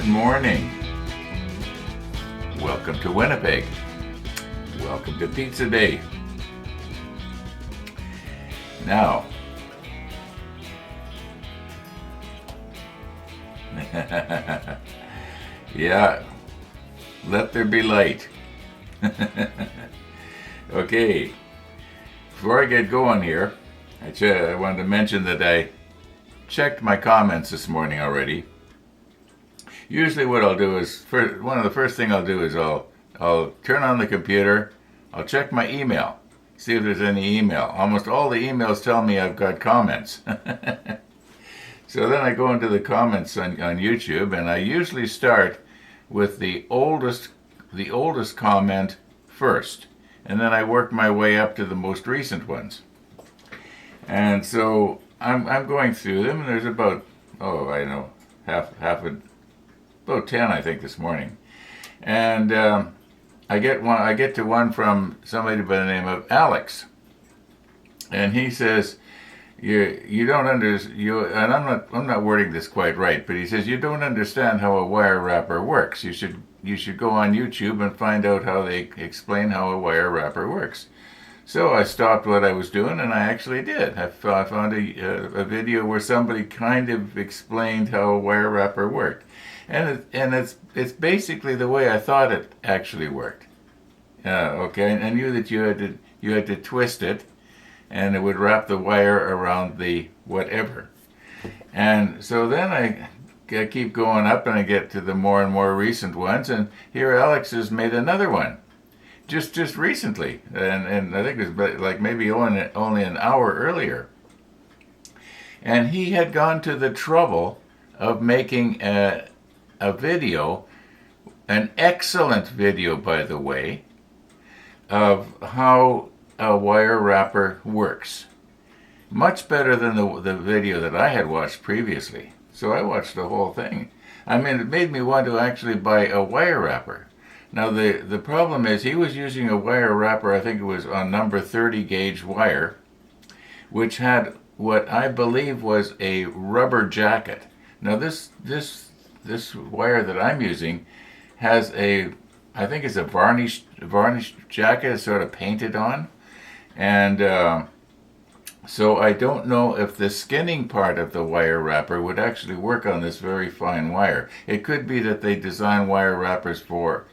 Good morning. Welcome to Winnipeg. Welcome to Pizza Day. Now, yeah, let there be light. Okay, before I get going here, I wanted to mention that I checked my comments this morning already. Usually what I'll do is, one of the first thing I'll do is I'll turn on the computer, I'll check my email, see if there's any email. Almost all the emails tell me I've got comments. So then I go into the comments on YouTube, and I usually start with the oldest comment first, and then I work my way up to the most recent ones. And so I'm going through them, and there's about about 10 I think this morning, and I get to one from somebody by the name of Alex, and he says, you don't and I'm not wording this quite right, but he says you don't understand how a wire wrapper works. You should go on YouTube and find out how they explain how a wire wrapper works. So I stopped what I was doing, and I actually did. I found a video where somebody kind of explained how a wire wrapper worked, and it's basically the way I thought it actually worked. Okay, and I knew that you had to twist it, and it would wrap the wire around the whatever. And so then I keep going up, and I get to the more and more recent ones, and here Alex has made another one. Just recently, and I think it was like maybe only an hour earlier. And he had gone to the trouble of making a video, an excellent video, by the way, of how a wire wrapper works. Much better than the video that I had watched previously. So I watched the whole thing. I mean, it made me want to actually buy a wire wrapper. Now the problem is he was using a wire wrapper, I think it was on number 30 gauge wire, which had what I believe was a rubber jacket. Now this wire that I'm using has I think it's a varnished jacket. It's sort of painted on, and so I don't know if the skinning part of the wire wrapper would actually work on this very fine wire. It could be that they design wire wrappers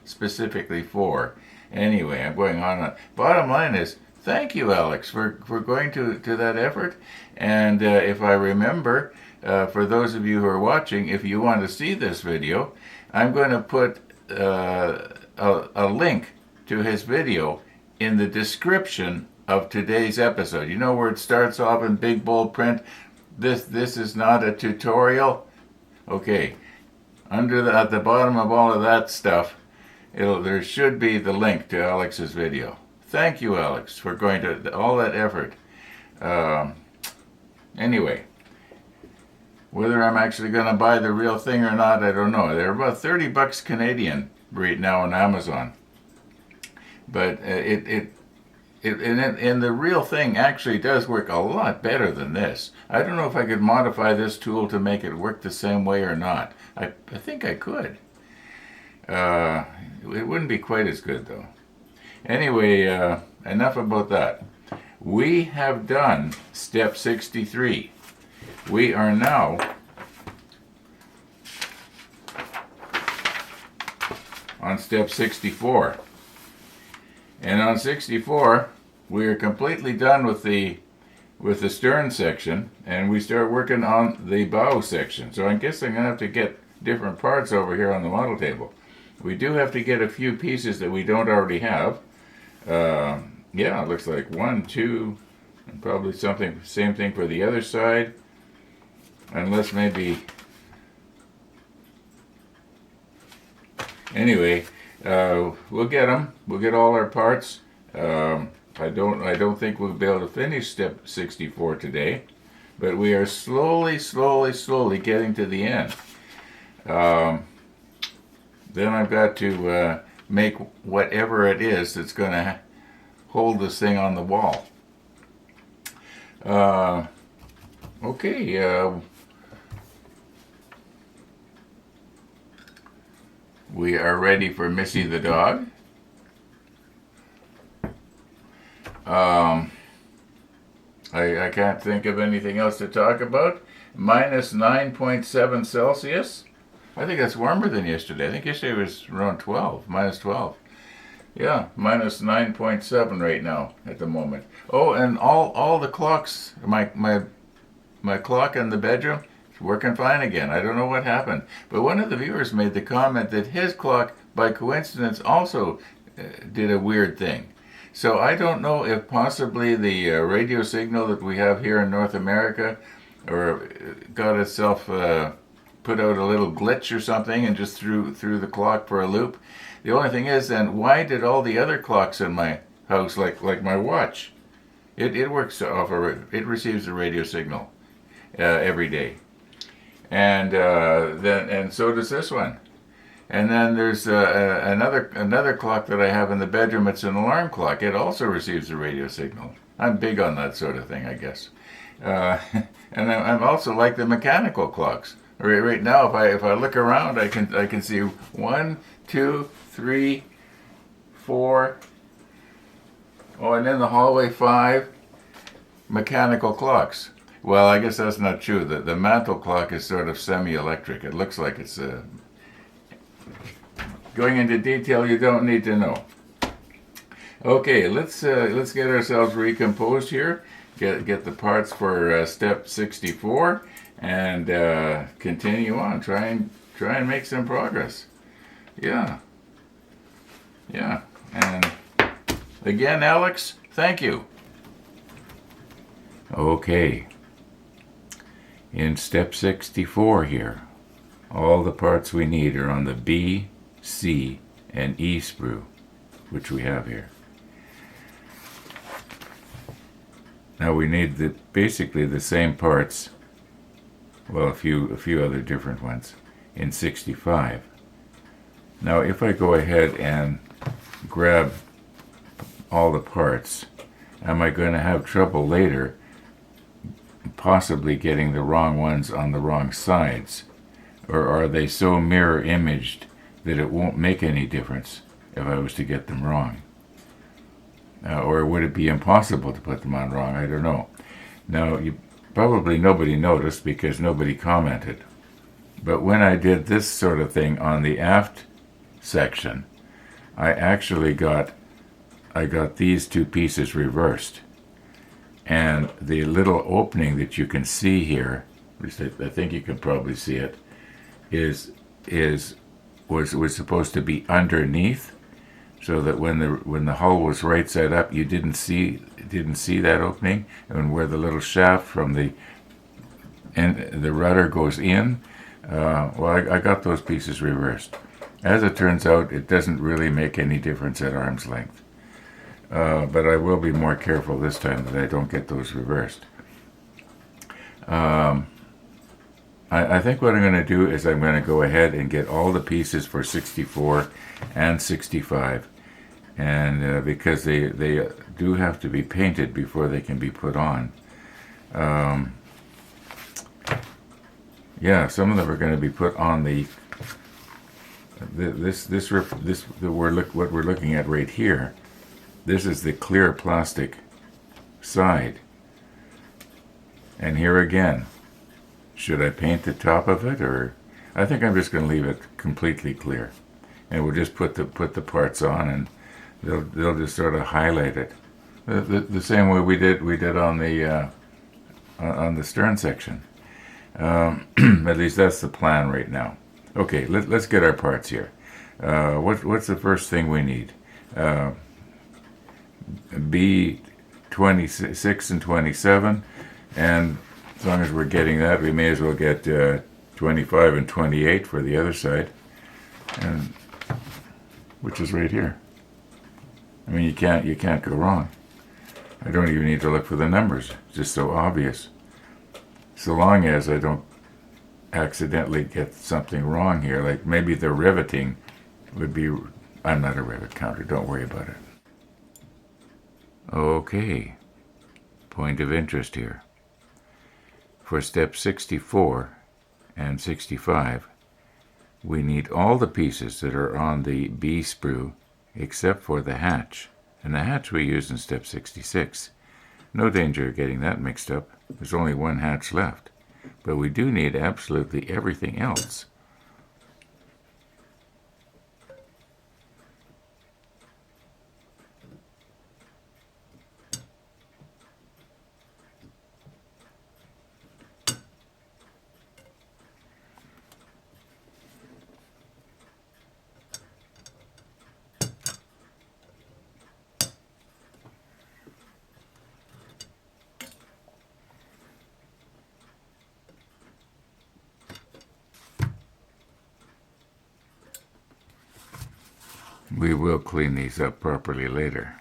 specifically for. Anyway, I'm going on. Bottom line is, thank you, Alex, for going to that effort. And if I remember, for those of you who are watching, if you want to see this video, I'm going to put a link to his video in the description of today's episode. You know where it starts off in big bold print? This is not a tutorial. Okay, at the bottom of all of that stuff, there should be the link to Alex's video. Thank you, Alex, for going to all that effort. Anyway, whether I'm actually going to buy the real thing or not, I don't know. They're about 30 bucks Canadian right now on Amazon, but and the real thing actually does work a lot better than this. I don't know if I could modify this tool to make it work the same way or not. I think I could. It wouldn't be quite as good, though. Anyway, enough about that. We have done step 63. We are now on step 64. And on 64, we are completely done with the stern section, and we start working on the bow section. So I guess I'm going to have to get different parts over here on the model table. We do have to get a few pieces that we don't already have. Yeah, it looks like 1, 2, and probably same thing for the other side. Unless maybe... Anyway, we'll get them. We'll get all our parts. I don't think we'll be able to finish step 64 today, but we are slowly getting to the end. Then I've got to make whatever it is that's going to hold this thing on the wall. Okay. We are ready for Missy the dog. I can't think of anything else to talk about. Minus 9.7 Celsius. I think that's warmer than yesterday. I think yesterday was around 12, minus 12. Yeah, minus 9.7 right now at the moment. Oh, and all the clocks, my clock in the bedroom is working fine again. I don't know what happened. But one of the viewers made the comment that his clock, by coincidence, also did a weird thing. So I don't know if possibly the radio signal that we have here in North America or got itself put out a little glitch or something and just threw the clock for a loop. The only thing is then, why did all the other clocks in my house, like my watch, it works off it receives a radio signal every day, and so does this one. And then there's another clock that I have in the bedroom. It's an alarm clock. It also receives a radio signal. I'm big on that sort of thing, I guess. And I'm also like the mechanical clocks. Right now, if I look around, I can see 1, 2, 3, 4. Oh, and in the hallway 5 mechanical clocks. Well, I guess that's not true. The mantle clock is sort of semi-electric. It looks like it's going into detail you don't need to know. Okay, let's get ourselves recomposed here. Get the parts for step 64 and continue on. Try and make some progress. Yeah. And again, Alex, thank you. Okay. In step 64 here, all the parts we need are on the B, C, and E sprue, which we have here. Now we need basically the same parts, well, a few other different ones, in 65. Now if I go ahead and grab all the parts, am I going to have trouble later possibly getting the wrong ones on the wrong sides? Or are they so mirror imaged that it won't make any difference if I was to get them wrong? Or would it be impossible to put them on wrong? I don't know. Now, probably nobody noticed because nobody commented. But when I did this sort of thing on the aft section, I actually got these two pieces reversed. And the little opening that you can see here, at least I think you can probably see it, was supposed to be underneath, so that when the hull was right side up, you didn't see that opening, and where the little shaft from the rudder goes in. Well, I got those pieces reversed. As it turns out, it doesn't really make any difference at arm's length. But I will be more careful this time that I don't get those reversed. I think what I'm going to do is I'm going to go ahead and get all the pieces for 64 and 65, and because they do have to be painted before they can be put on. Yeah, some of them are going to be put on what we're looking at right here. This is the clear plastic side, and here again, should I paint the top of it, or I think I'm just going to leave it completely clear, and we'll just put the parts on, and they'll just sort of highlight it, the same way we did on the stern section. At least that's the plan right now. Okay, let's get our parts here. What's the first thing we need? B 26 and 27, and as long as we're getting that, we may as well get 25 and 28 for the other side, and which is right here. I mean, you can't go wrong. I don't even need to look for the numbers. It's just so obvious. So long as I don't accidentally get something wrong here, like maybe the riveting would be. I'm not a rivet counter. Don't worry about it. Okay. Point of interest here. For step 64 and 65, we need all the pieces that are on the B sprue except for the hatch. And the hatch we use in step 66. No danger of getting that mixed up. There's only one hatch left. But we do need absolutely everything else. We will clean these up properly later.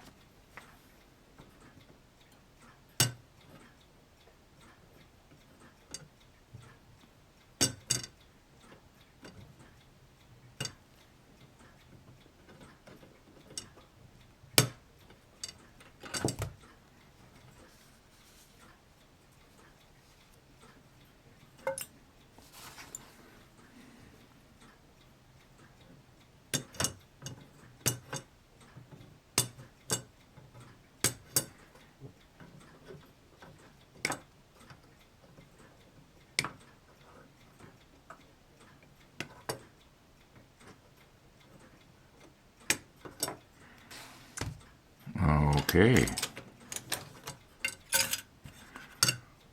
Okay.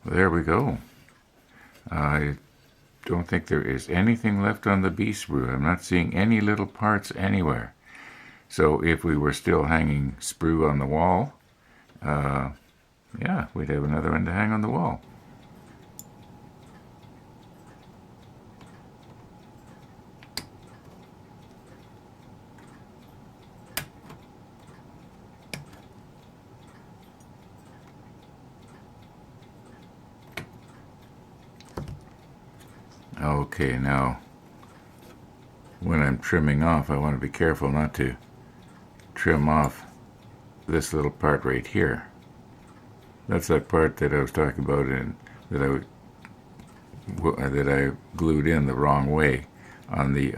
There we go. I don't think there is anything left on the B sprue. I'm not seeing any little parts anywhere. So if we were still hanging sprue on the wall, yeah, we'd have another one to hang on the wall. Okay, now when I'm trimming off, I want to be careful not to trim off this little part right here. That's that part that I was talking about and that I glued in the wrong way on the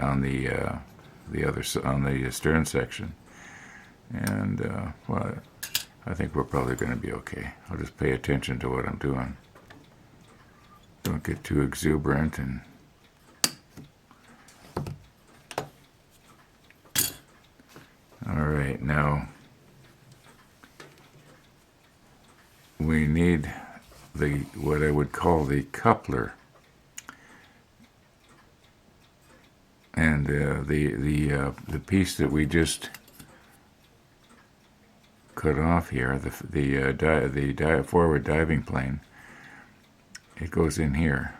stern section. And well, I think we're probably going to be okay. I'll just pay attention to what I'm doing. Don't get too exuberant and all right, now we need what I would call the coupler, and the piece that we just cut off here, the forward diving plane. It goes in here,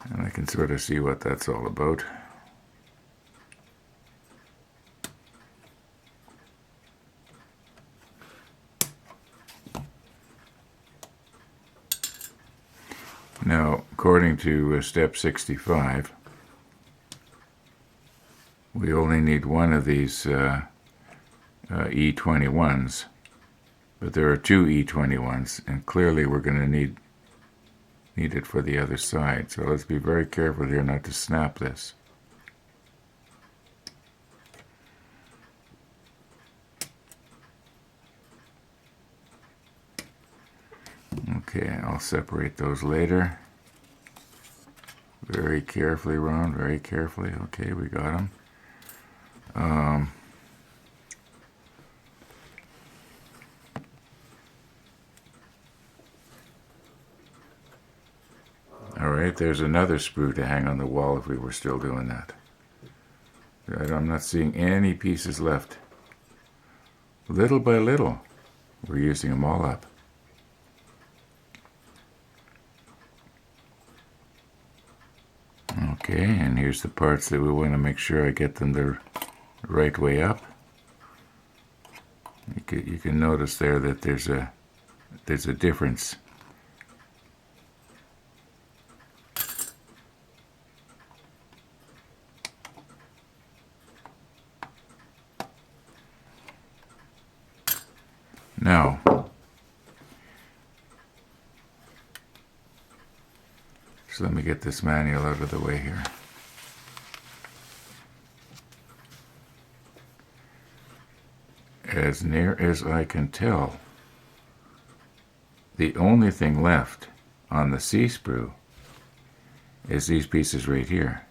and I can sort of see what that's all about. Now, according to step 65, we only need one of these E21s, but there are two E21s, and clearly we're going to need it for the other side. So let's be very careful here not to snap this. Okay, I'll separate those later. Very carefully, Ron, very carefully. Okay, we got them. All right, there's another sprue to hang on the wall if we were still doing that. Right, I'm not seeing any pieces left. Little by little, we're using them all up. Okay, and here's the parts that we want to make sure I get them the right way up. You can notice there that there's a difference. Now, so let me get this manual out of the way here. as near as I can tell, the only thing left on the C sprue is these pieces right here.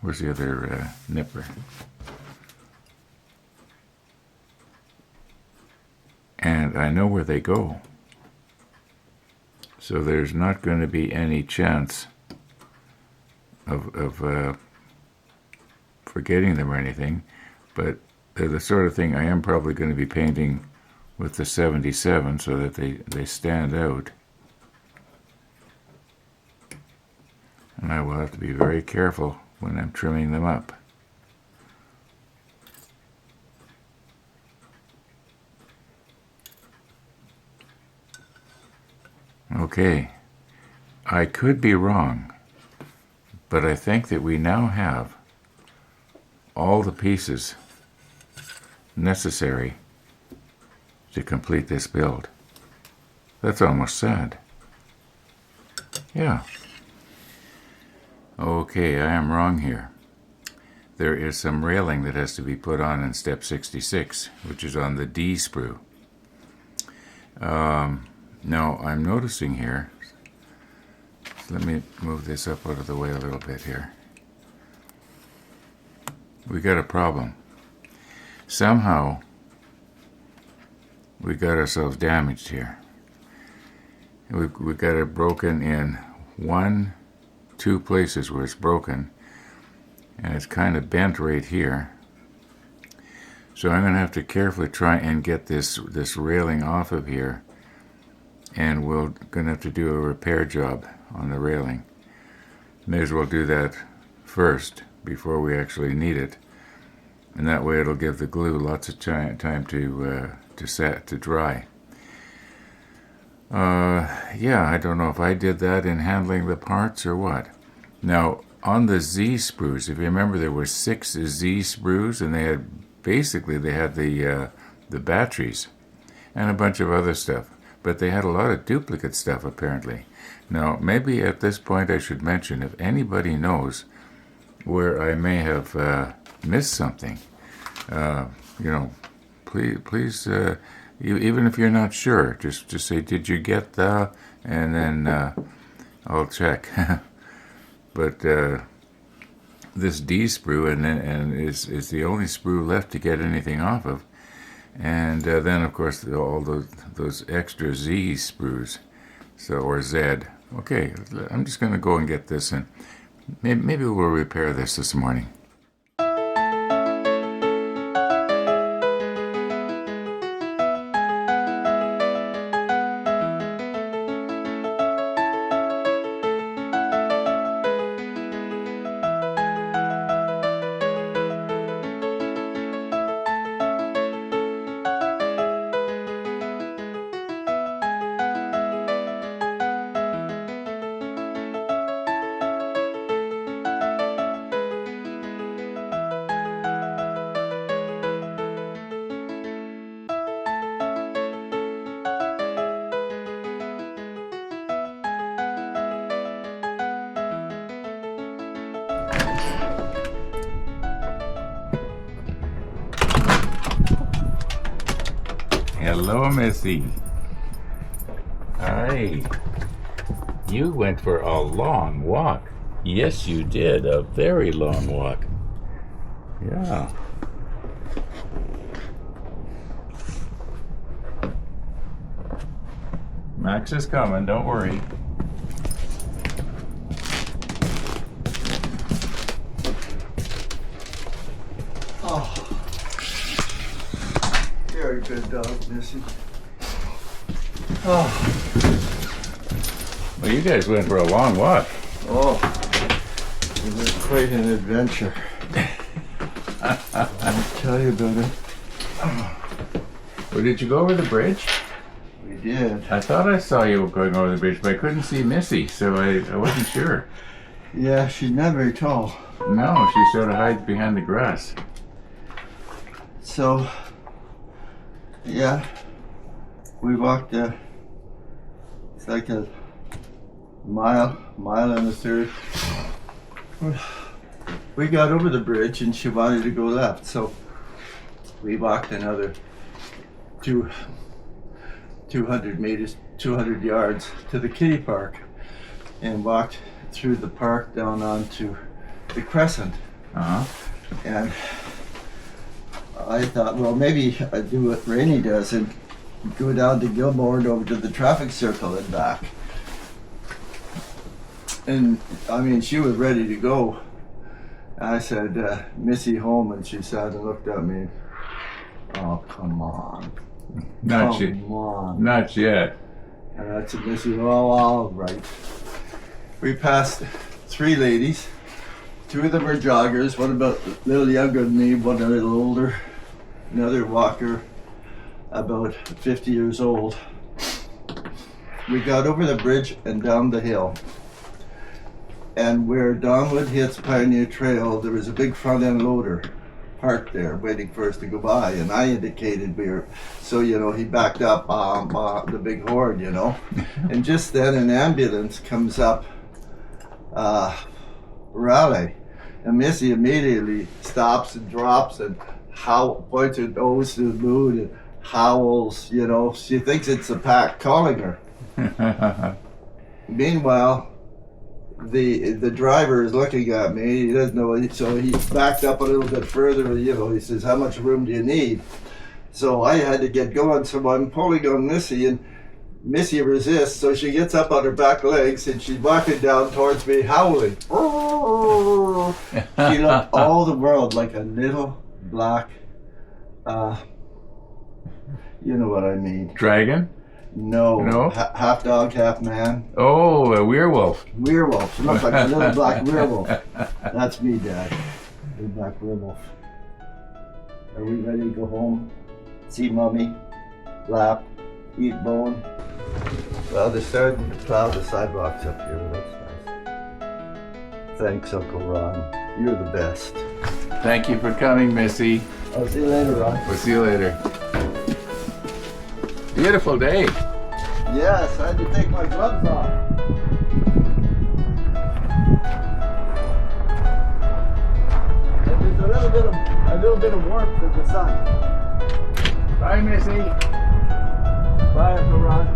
Where's the other nipper? And I know where they go. So there's not going to be any chance of forgetting them or anything, but they're the sort of thing I am probably going to be painting with the 77 so that they stand out. And I will have to be very careful when I'm trimming them up. Okay, I could be wrong, but I think that we now have all the pieces necessary to complete this build. That's almost sad. Yeah. Okay, I am wrong here. There is some railing that has to be put on in step 66, which is on the D sprue. Now, I'm noticing here, let me move this up out of the way a little bit here. We got a problem. Somehow, we got ourselves damaged here. We got it broken in 2 places where it's broken, and it's kind of bent right here. So I'm going to have to carefully try and get this railing off of here, and we're going to have to do a repair job on the railing. May as well do that first before we actually need it, and that way it'll give the glue lots of time to dry. Yeah, I don't know if I did that in handling the parts or what. Now, on the Z sprues, if you remember, there were 6 Z sprues, and they had the batteries and a bunch of other stuff, but they had a lot of duplicate stuff apparently. Now, maybe at this point I should mention, if anybody knows where I may have missed something, please, even if you're not sure, just say, did you get the, and then I'll check. But this D sprue and is the only sprue left to get anything off of, and then of course all those extra Z sprues, or Z. Okay, I'm just going to go and get this, and maybe we'll repair this morning. Hello, Missy. Hi. You went for a long walk. Yes, you did. A very long walk. Yeah. Max is coming, don't worry. Oh. Very good dog, Missy. Oh. Well, you guys went for a long walk. Oh. It was quite an adventure. I'll tell you about it. Well, did you go over the bridge? We did. I thought I saw you going over the bridge, but I couldn't see Missy, so I wasn't sure. Yeah, she's not very tall. No, she sort of hides behind the grass. So, yeah, we walked it's like a mile and a third. We got over the bridge and she wanted to go left, so we walked another to 200 meters, 200 yards to the kiddie park, and walked through the park down onto the Crescent. Uh-huh. And I thought, well, maybe I'd do what Rainey does and go down to Gilmore and over to the traffic circle and back. And I mean, she was ready to go. I said, Missy home, and she sat and looked at me. Oh, come on. Not yet. Come on. Not yet. And I said, Missy, well, all right. We passed 3 ladies. 2 of them were joggers, one about a little younger than me, one a little older. Another walker, about 50 years old. We got over the bridge and down the hill. And where Donwood hits Pioneer Trail, there was a big front end loader parked there waiting for us to go by. And I indicated we were, so, you know, he backed up the big horn, you know. And just then an ambulance comes up Raleigh. And Missy immediately stops and drops and points her nose to the moon and howls, you know. She thinks it's the pack calling her. Meanwhile, the driver is looking at me. He doesn't know, so he backed up a little bit further. You know, he says, "How much room do you need?" So I had to get going. So I'm pulling on Missy, and Missy resists. So she gets up on her back legs, and she's walking down towards me, howling. She looked all the world like a little black, you know what I mean. Dragon? No. No? Half dog, half man. Oh, a werewolf. Werewolf. She looks like a little black werewolf. That's me, Dad. Little black werewolf. Are we ready to go home? See Mommy? Lap? Eat bone? Well, they're starting to plow the sidewalks up here. That's nice. Thanks, Uncle Ron. You're the best. Thank you for coming, Missy. I'll see you later, Ron. We'll see you later. Beautiful day. Yes, I had to take my gloves off. And there's a little bit of warmth in the sun. Bye, Missy. Bye, Uncle Ron.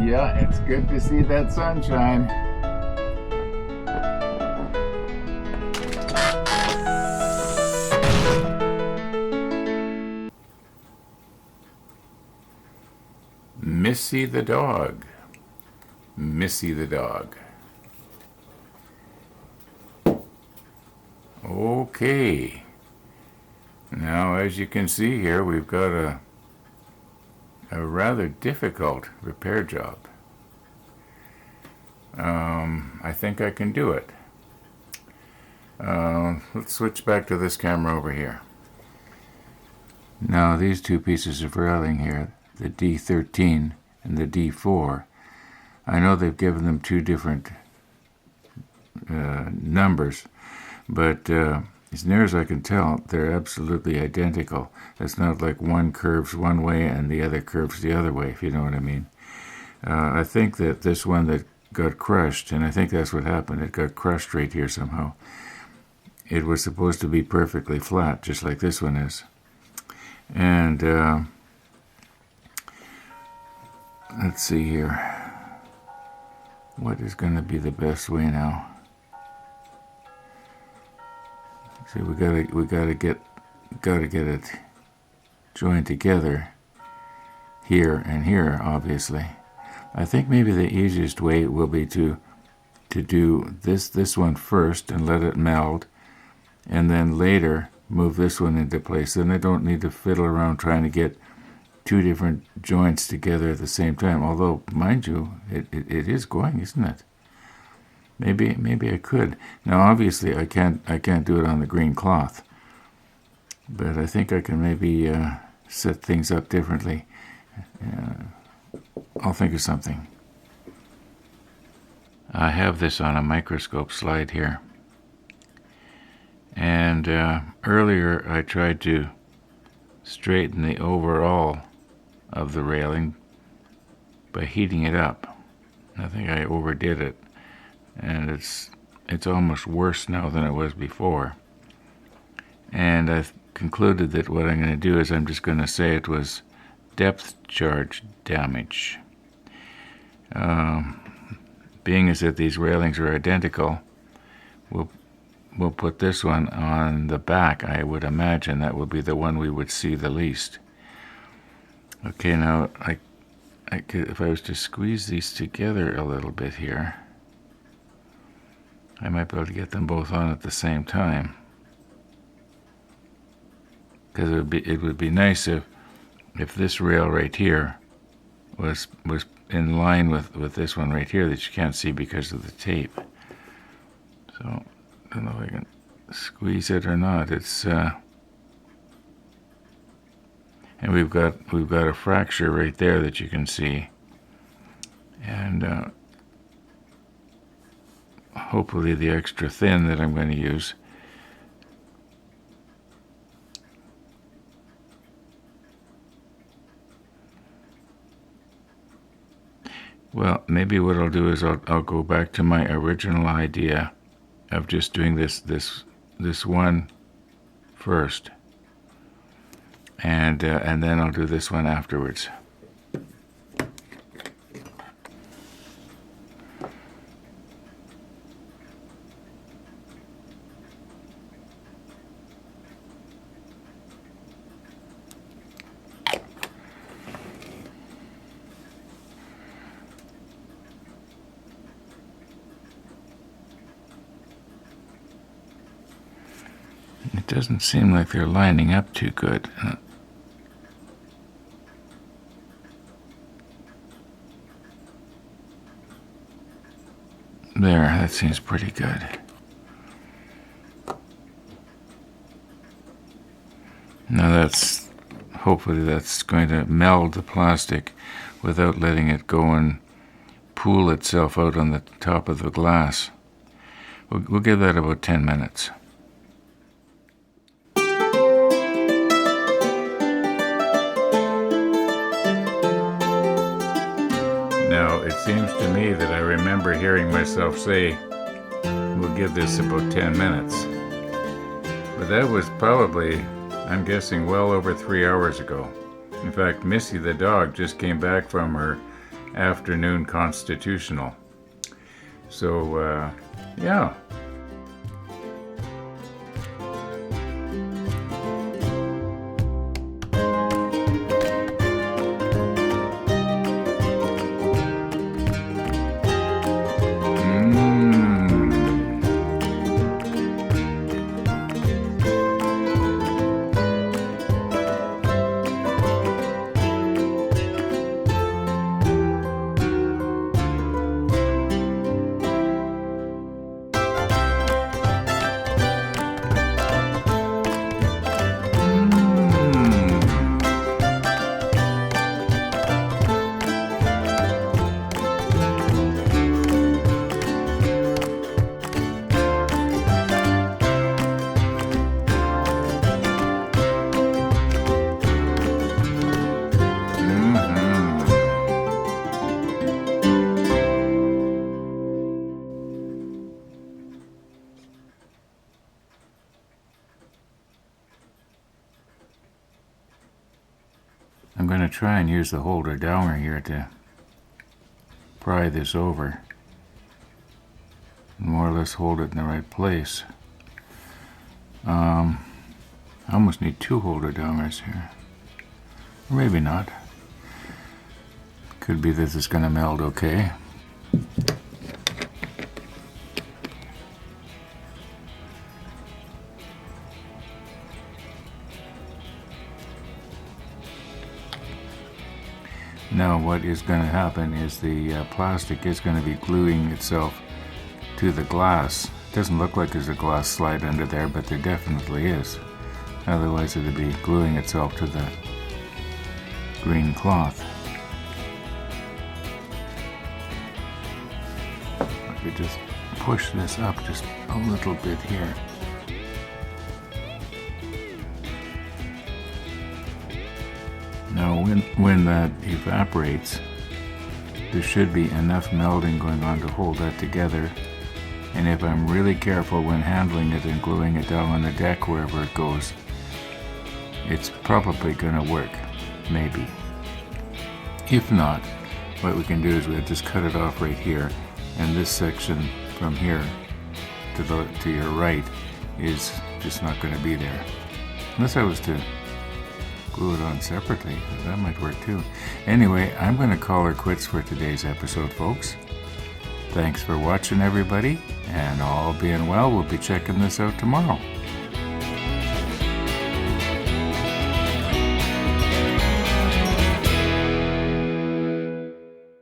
Yeah, it's good to see that sunshine. Missy the dog. Missy the dog. Okay. Now, as you can see here, we've got a rather difficult repair job. I think I can do it. Let's switch back to this camera over here. Now, these 2 pieces of railing here, the D13 and the D4, I know they've given them 2 different numbers, but as near as I can tell, they're absolutely identical. It's not like one curves one way and the other curves the other way, if you know what I mean. I think that this one that got crushed, and I think that's what happened, it got crushed right here somehow. It was supposed to be perfectly flat, just like this one is. And let's see here. What is going to be the best way now? See, we gotta get it joined together here and here, obviously. I think maybe the easiest way will be to do this one first and let it meld, and then later move this one into place. Then I don't need to fiddle around trying to get 2 different joints together at the same time. Although, mind you, it is going, isn't it? Maybe I could. Now, obviously, I can't do it on the green cloth, but I think I can maybe set things up differently. I'll think of something. I have this on a microscope slide here, and earlier I tried to straighten the overall of the railing by heating it up. I think I overdid it, and it's it's almost worse now than it was before. And I've concluded that what I'm going to do is I'm just going to say it was depth charge damage. Being as that these railings are identical, we'll put this one on the back. I would imagine that would be the one we would see the least. Okay, now I could, if I was to squeeze these together a little bit here, I might be able to get them both on at the same time. Because it would be nice if this rail right here was in line with this one right here that you can't see because of the tape. So I don't know if I can squeeze it or not. It's and we've got a fracture right there that you can see, and hopefully the extra thin that I'm going to use well, maybe what I'll do is I'll go back to my original idea of just doing this one first, and then I'll do this one afterwards. It doesn't seem like they're lining up too good. There, that seems pretty good. Now hopefully that's going to meld the plastic without letting it go and pool itself out on the top of the glass. We'll give that about 10 minutes. Now, it seems to me that I remember hearing myself say, we'll give this about 10 minutes. But that was probably, I'm guessing, well over 3 hours ago. In fact, Missy the dog just came back from her afternoon constitutional. So, yeah. I'm going to try and use the holder downer here to pry this over. More or less hold it in the right place. I almost need 2 holder downers here. Or maybe not. Could be that it's going to meld okay. Now what is going to happen is the plastic is going to be gluing itself to the glass. It doesn't look like there's a glass slide under there, but there definitely is. Otherwise it would be gluing itself to the green cloth. I could just push this up just a little bit here. Now when that evaporates, there should be enough melding going on to hold that together And if I'm really careful when handling it and gluing it down on the deck wherever it goes, it's probably gonna work, maybe. If not, what we can do is we'll just cut it off right here, and this section from here to your right is just not going to be there. Unless I was to glue it on separately, that might work too. Anyway, I'm going to call her quits for today's episode, folks. Thanks for watching, everybody, and all being well, we'll be checking this out tomorrow.